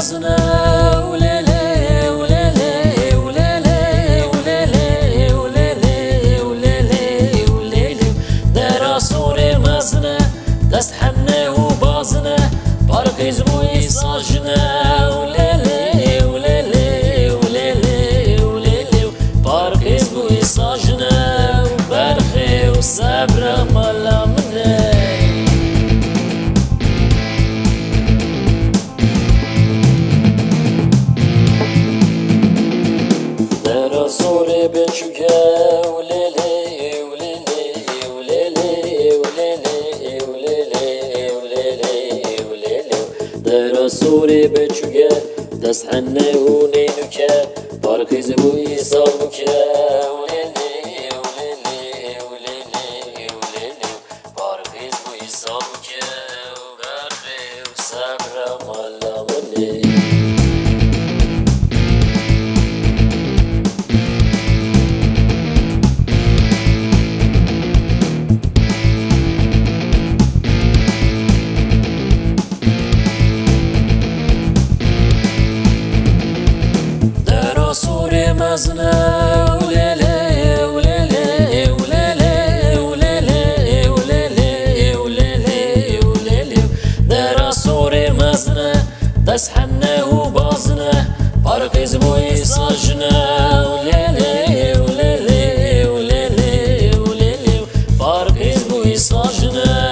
مزنه وليلي وليلي وليلي وليلي وليلي وليلي وليلي در سور مزنه دست حنه و بازنه بارقیز بوی ساجنه وليلي وليلي وليلي وليلي بارقیز بوی ساجنه و برخی و صبر مالا منه سوره بچوکه وليلي وليلي وليلي وليلي وليلي وليلي وليلي در سوره بچوکه دست حنه و نینوکه بارقیز بوی سالوکه وليلي وليلي وليلي وليلي بارقیز بوی سالوکه و برخی و صبر مالا منه مزنه وليلي وليلي وليلي وليلي وليلي وليلي وليلي در سور مزنه دست حنه و بازنه بارقیز بوی ساجنه وليلي وليلي وليلي وليلي بارقیز بوی ساجنه